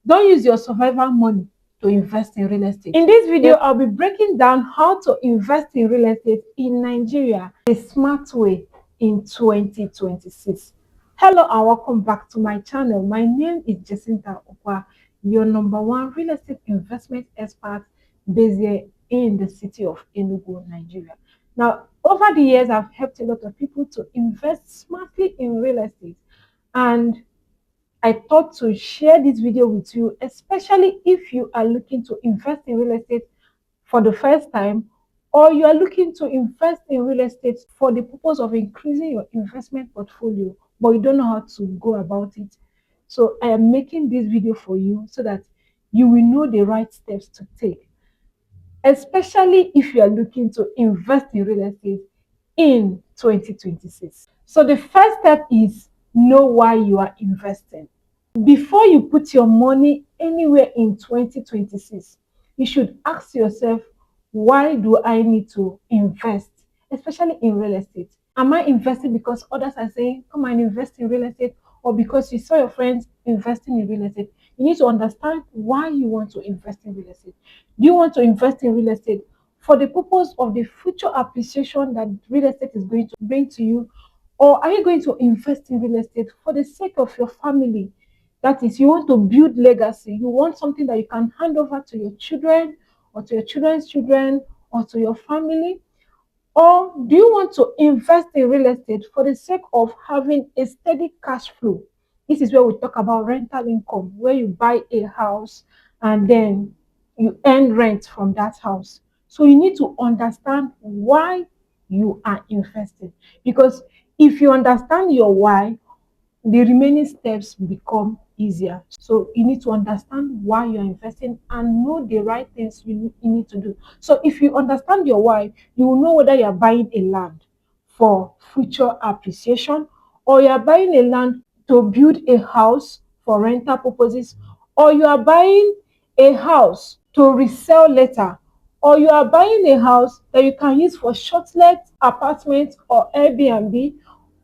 Don't use your survival money to invest in real estate. In this video, I'll be breaking down how to invest in real estate in Nigeria a smart way in 2026. Hello and welcome back to my channel. My name is Jacinta Okwa, your #1 real estate investment expert based here in the city of Enugu, Nigeria. Now, over the years, I've helped a lot of people to invest smartly in real estate, and I thought to share this video with you, especially if you are looking to invest in real estate for the first time, or you are looking to invest in real estate for the purpose of increasing your investment portfolio, but you don't know how to go about it. So I am making this video for you so that you will know the right steps to take, especially if you are looking to invest in real estate in 2026. So the first step is know why you are investing. Before you put your money anywhere in 2026, you should ask yourself, why do I need to invest, especially in real estate? Am I investing because others are saying, come and invest in real estate, or because you saw your friends investing in real estate? You need to understand why you want to invest in real estate. Do you want to invest in real estate for the purpose of the future appreciation that real estate is going to bring to you? Or are you going to invest in real estate for the sake of your family? That is, you want to build legacy. You want something that you can hand over to your children, or to your children's children, or to your family. Or do you want to invest in real estate for the sake of having a steady cash flow? This is where we talk about rental income, where you buy a house and then you earn rent from that house. So you need to understand why you are investing. Because if you understand your why, the remaining steps become easier. So you need to understand why you're investing and know the right things you need to do. So if you understand your why, you will know whether you're buying a land for future appreciation, or you're buying a land to build a house for rental purposes, or you are buying a house to resell later, or you are buying a house that you can use for short-let apartments or Airbnb,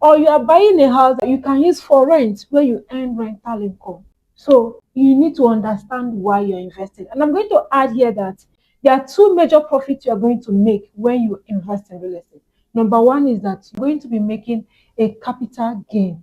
or you are buying a house that you can use for rent where you earn rental income. So you need to understand why you're investing. And I'm going to add here that there are two major profits you are going to make when you invest in real estate. Number one is that you're going to be making a capital gain.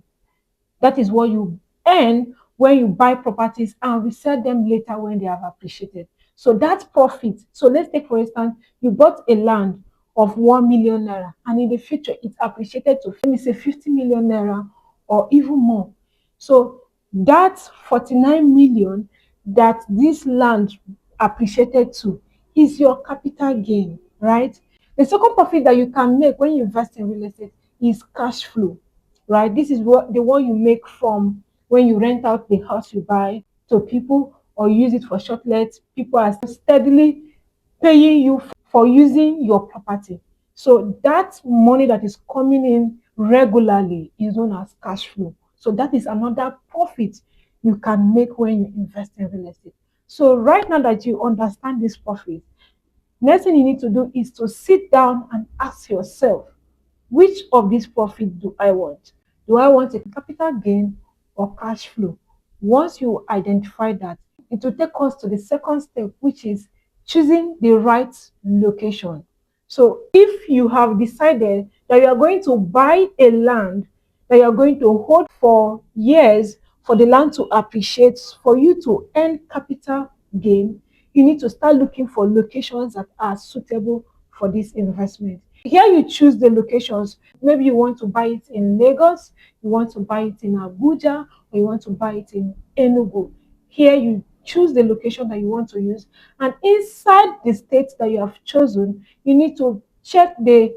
That is what you earn when you buy properties and resell them later when they have appreciated. So that's profit. So let's take, for instance, you bought a land of 1 million naira, and in the future it appreciated to, let me say, 50 million naira or even more. So that's 49 million that this land appreciated to is your capital gain, right? The second profit that you can make when you invest in real estate is cash flow, right? This is what the one you make from when you rent out the house you buy to people, or use it for short let. People are steadily paying you for using your property. So that money that is coming in regularly is known as cash flow. So that is another profit you can make when you invest in real estate. So right now that you understand this profit, next thing you need to do is to sit down and ask yourself, which of these profits do I want? Do I want a capital gain or cash flow? Once you identify that, it will take us to the second step, which is choosing the right location. So if you have decided that you are going to buy a land that you are going to hold for years for the land to appreciate, for you to earn capital gain, you need to start looking for locations that are suitable for this investment. Here you choose the locations. Maybe you want to buy it in Lagos, you want to buy it in Abuja, or you want to buy it in Enugu. Here you choose the location that you want to use, and inside the state that you have chosen, you need to check the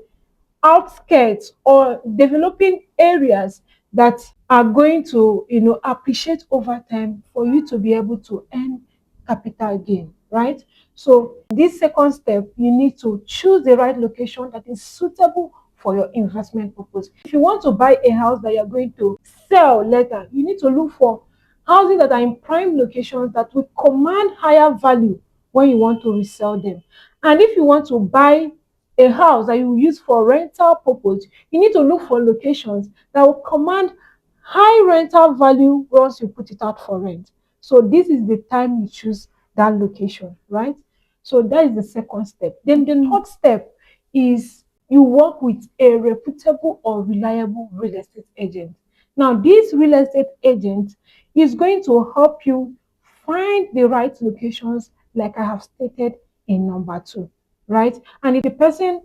outskirts or developing areas that are going to, appreciate over time for you to be able to earn capital gain, right? So this second step, you need to choose the right location that is suitable for your investment purpose. If you want to buy a house that you're going to sell later, you need to look for houses that are in prime locations that will command higher value when you want to resell them. And if you want to buy a house that you will use for rental purpose, you need to look for locations that will command high rental value once you put it out for rent. So this is the time you choose that location, right? So that is the second step. Then the third step is you work with a reputable or reliable real estate agent. Now, this real estate agent is going to help you find the right locations, like I have stated in number two, right? And the person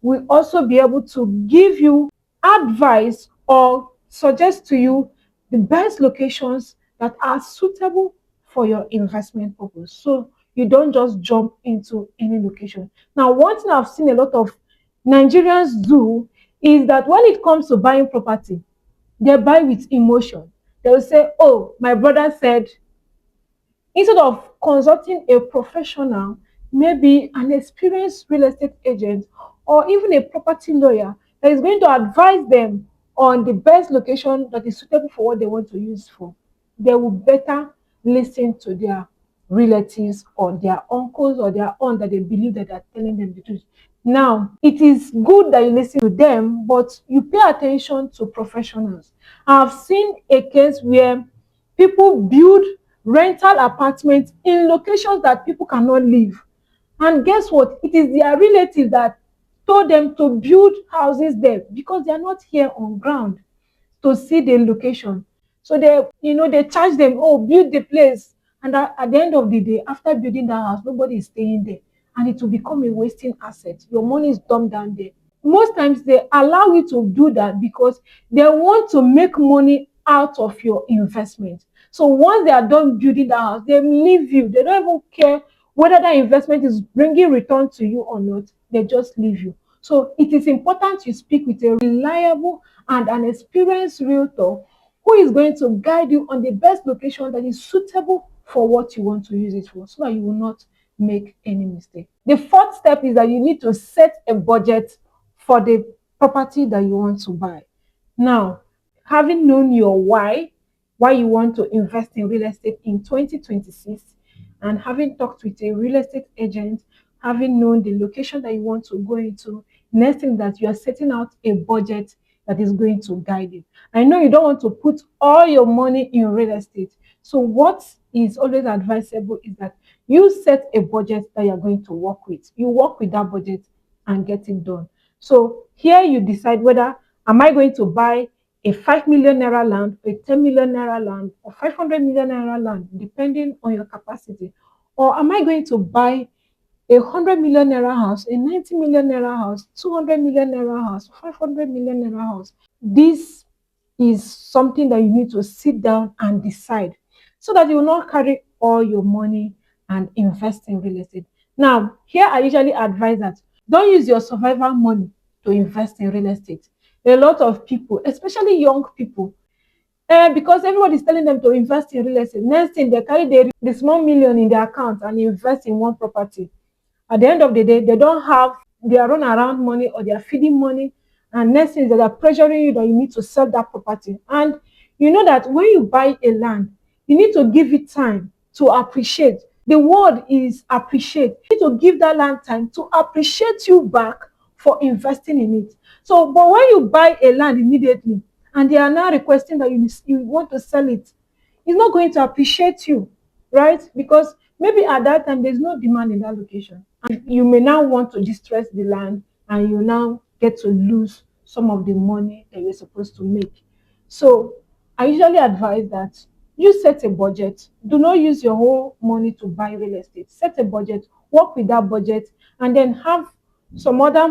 will also be able to give you advice or suggest to you the best locations that are suitable for your investment purpose. So you don't just jump into any location. Now, one thing I've seen a lot of Nigerians do is that when it comes to buying property, they buy with emotion. They will say, oh, my brother said, instead of consulting a professional, maybe an experienced real estate agent or even a property lawyer that is going to advise them on the best location that is suitable for what they want to use for, they will better listen to their relatives or their uncles or their aunt that they believe that are telling them the truth. Now, it is good that you listen to them, but you pay attention to professionals. I've seen a case where people build rental apartments in locations that people cannot live. And guess what? It is their relatives that told them to build houses there because they are not here on ground to see the location. So they charge them, oh, build the place. And at the end of the day, after building that house, nobody is staying there. And it will become a wasting asset. Your money is dumped down there. Most times they allow you to do that because they want to make money out of your investment. So once they are done building the house, they leave you. They don't even care whether that investment is bringing return to you or not. They just leave you. So it is important you speak with a reliable and an experienced realtor who is going to guide you on the best location that is suitable for what you want to use it for, so that you will not make any mistake. The fourth step is that you need to set a budget for the property that you want to buy. Now, having known your why you want to invest in real estate in 2026, and having talked with a real estate agent, having known the location that you want to go into, next thing that you are setting out a budget that is going to guide you. I know you don't want to put all your money in real estate. So what is always advisable is that you set a budget that you're going to work with. You work with that budget and get it done. So here you decide whether, am I going to buy a 5 million naira land, a 10 million naira land, or 500 million naira land, depending on your capacity? Or am I going to buy a 100 million naira house, a 90 million naira house, 200 million naira house, 500 million naira house? This is something that you need to sit down and decide so that you will not carry all your money and invest in real estate. Now, here I usually advise that don't use your survival money to invest in real estate. A lot of people, especially young people, because everybody is telling them to invest in real estate, next thing they carry the small million in their account and invest in one property. At the end of the day, they don't have their run around money or their feeding money, and next thing is that they're pressuring you that you need to sell that property. And you know that when you buy a land, you need to give it time to appreciate. The word is appreciate. You need to give that land time to appreciate you back for investing in it. So, but when you buy a land immediately and they are now requesting that you want to sell it, it's not going to appreciate you, right? Because maybe at that time there's no demand in that location. And you may now want to distress the land and you now get to lose some of the money that you're supposed to make. So I usually advise that you set a budget. Do not use your whole money to buy real estate. Set a budget, work with that budget, and then have some other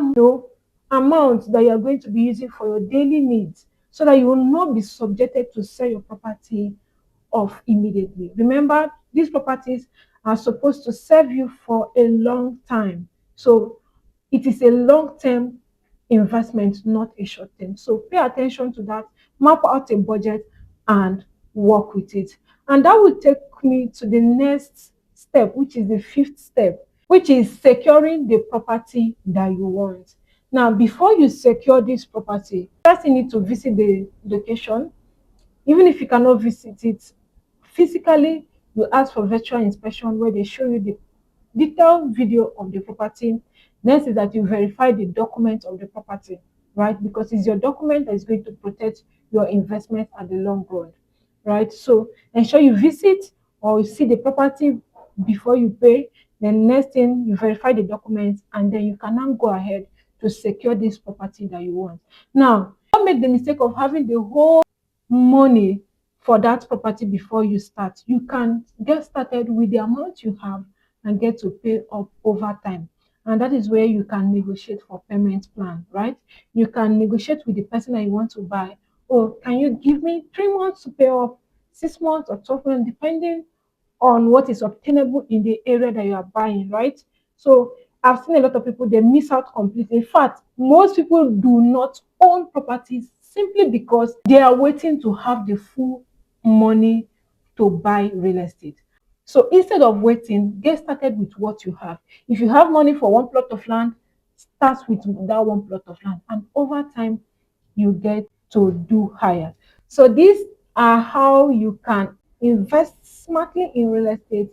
amount that you're going to be using for your daily needs so that you will not be subjected to sell your property off immediately. Remember, these properties are supposed to serve you for a long time. So it is a long-term investment, not a short-term. So pay attention to that, map out a budget and work with it. And that will take me to the next step, which is the fifth step, which is securing the property that you want. Now, before you secure this property, first you need to visit the location. Even if you cannot visit it physically, you ask for virtual inspection where they show you the detailed video of the property. Next is that you verify the document of the property, right? Because it's your document that is going to protect your investment at the long run, right? So ensure you visit or you see the property before you pay. Then next thing, you verify the documents, and then you can now go ahead to secure this property that you want. Now, don't make the mistake of having the whole money for that property before you start. You can get started with the amount you have and get to pay up over time. And that is where you can negotiate for payment plan, right? You can negotiate with the person that you want to buy. Oh, can you give me 3 months to pay off, 6 months or 12 months, depending on what is obtainable in the area that you are buying, right? So I've seen a lot of people, they miss out completely. In fact, most people do not own properties simply because they are waiting to have the full money to buy real estate. So instead of waiting, get started with what you have. If you have money for one plot of land, start with that one plot of land, and over time, you get to do higher. So these are how you can invest smartly in real estate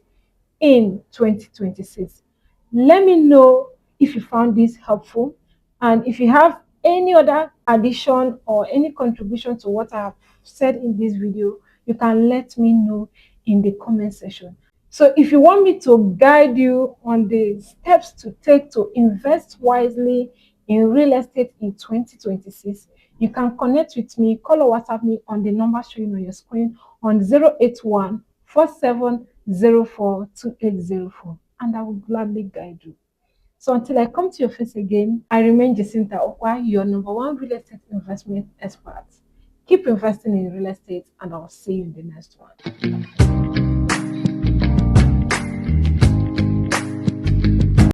in 2026. Let me know if you found this helpful, and if you have any other addition or any contribution to what I have said in this video, you can let me know in the comment section. So if you want me to guide you on the steps to take to invest wisely in real estate in 2026, you can connect with me, call or WhatsApp me on the number showing on your screen on 081-4704-2804, and I will gladly guide you. So until I come to your face again, I remain Jacinta Okwa, your number one real estate investment expert. Keep investing in real estate, and I'll see you in the next one.